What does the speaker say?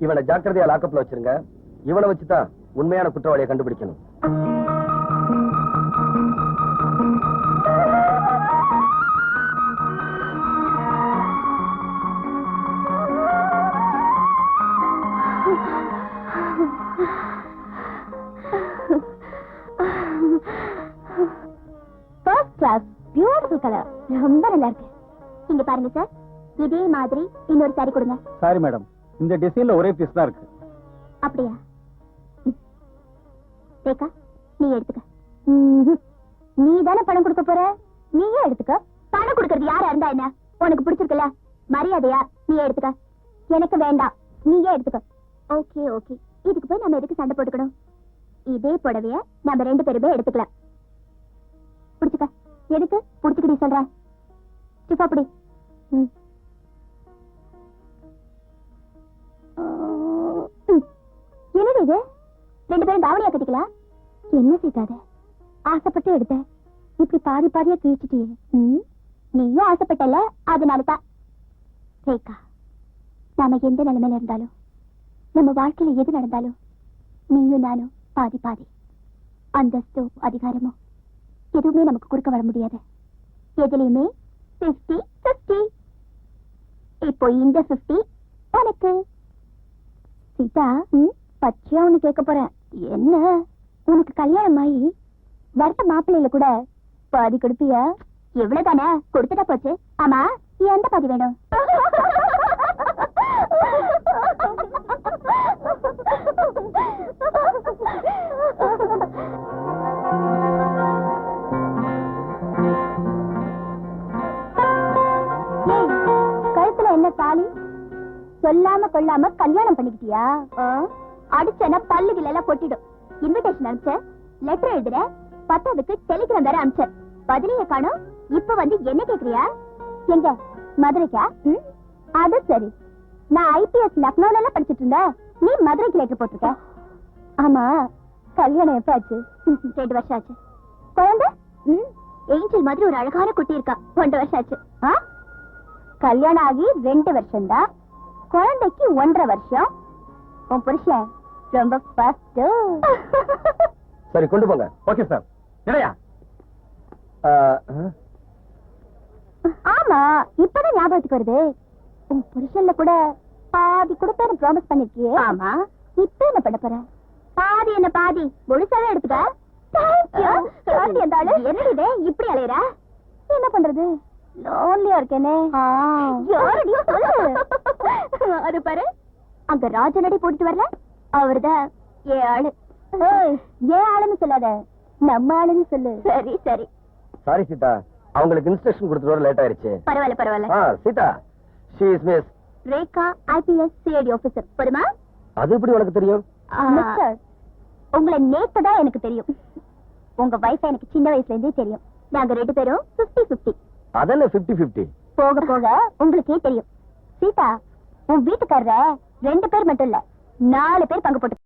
இவனை ஜாக்கிரதையா லாக்கப்ல வச்சிருங்க. இவனை வச்சுதான் உண்மையான குற்றவாளியை கண்டுபிடிக்கணும். ஃபர்ஸ்ட் கிளாஸ் பியூட்டிஃபுல் கலர், ரொம்ப நல்லா இருக்கு. இங்க பாருங்க சார், இதே மாதிரி இன்னொரு சாரி கொடுங்க. சாரி மேடம், இந்த டிசைன்ல ஒரே பீஸ் தான் இருக்கு. அப்படியா? ரேகா, நீ எடுத்துக்க. நீ தானே பணம் கொடுக்க போற, நீயே எடுத்துக்க. பணம் கொடுக்கறது யாரா இருந்தா என்ன, உனக்கு பிடிச்சிருக்கல, மரியாதையா நீ எடுத்துக்க. எனக்கு வேண்டாம், நீயே எடுத்துக்க. ஓகே ஓகே, இதுக்கு போய் நம்ம எதுக்கு சண்டை போட்டுக்கணும்? இதே புடவைய நம்ம 2 பேருமே எடுத்துக்கலாம். பிடிச்சுக்க. எதுக்கு பிடிச்சுக்கிட்டே சொல்ற? சிப்பா பிடி. என்னது இது? 2 பேரும் தாவணியா கட்டிக்கலாம். என்ன சீதாத, ஆசைப்பட்டு எடுத்த, இப்படி பாதி பாதியா கிழிச்சிட்டியே. நீயும் ஆசைப்பட்டல, அதனாலதான். ரேகா, நாம எந்த நிலைமையில இருந்தாலும், நம்ம வாழ்க்கையில எது நடந்தாலும், நீயும் நானும் பாதி பாதி. அந்தஸ்தோ அதிகாரமோ எதுவுமே நமக்கு குறுக்க வர முடியாது. எதுலையுமே 50-50. இப்போ இந்த 50 உனக்கு. சீதா, பச்சையா ஒண்ணு கேட்க போறேன். என்ன? உனக்கு கல்யாணம் ஆகி வருத்த மாப்பிள்ளையில கூட பாதி கொடுப்பியா? எவ்வளவுதானே கொடுத்துட்டா போச்சு. ஆமா, எந்த பாதி வேணும்? கழுத்துல என்ன தாலி? சொல்லாம கொள்ளாம கல்யாணம் பண்ணிக்கிட்டியா? அடிச்சனா பல்லுகள் எல்லாம் கொட்டிடும். இன்விடேஷன் அனுப்பிச்ச, லெட்டர் எழுதுற, 10க்கு டெலிகிராம் வேற அனுப்பிச்ச, பதிலையே காணோம். இப்ப வந்து என்ன கேக்குறியா? எங்க மதுரைக்கா? அது சரி, நான் IPS லக்னோல எல்லாம் படிச்சிட்டு இருந்தேன், நீ மதுரைக்கு லெட்டர் போட்டிருக்க. ஆமா, கல்யாணம் எப்ப ஆச்சு? 2 வருஷம் ஆச்சு. குழந்தை? ஏஞ்சல் மாதிரி ஒரு அழகான குட்டி இருக்கா, 1 வருஷம் ஆச்சு. கல்யாணம் ஆகி 2 வருஷம் தான், குழந்தைக்கு 1.5 வருஷம். உன் புருஷன் ரொம்ப ஃபாஸ்ட். சரி, கொண்டு போங்க. Okay sir. இல்லையா? ஆமா, இப்பதான் ஞாபகத்துக்கு வருது. உன் புருஷன்ல கூட பாதி கொடுப்பேன்னு ப்ராமிஸ் பண்ணிருக்கியே. ஆமா, இப்ப என்ன பண்ண போற? பாதி என்ன பாதி, முழுசாவே எடுத்துக்க. என்னடி இப்படி அலையற? என்ன பண்றது, லோன்லியா இருக்கேனே. அது பாரு, அங்க ராஜனடி போட்டுட்டு வரல, அவர்தான் ஏன் ஆளு. ஏன் ஆளுன்னு சொல்லாத, நம்ம ஆளுன்னு சொல்லு. சரி சரி. சாரி சீதா, அவங்களுக்கு இன்ஸ்ட்ரக்ஷன் கொடுத்துட்டு வர லேட் ஆயிருச்சு. பரவாயில்ல பரவாயில்ல. Sita, she is Miss Rekha, IPS CID officer. போதுமா? அது எப்படி உனக்கு தெரியும்? மிஸ்டர், உங்களை நேத்து தான் எனக்கு தெரியும். உங்க வைஃப் எனக்கு சின்ன வயசுல இருந்தே தெரியும். நாங்க 2 பேரும் 50-50. அதென்ன 50-50? போக போக உங்களுக்கே தெரியும். சீதா, உன் வீட்டுக்காரர 2 பேர் மட்டும் இல்ல, 4 பேர் பங்கு போட்டு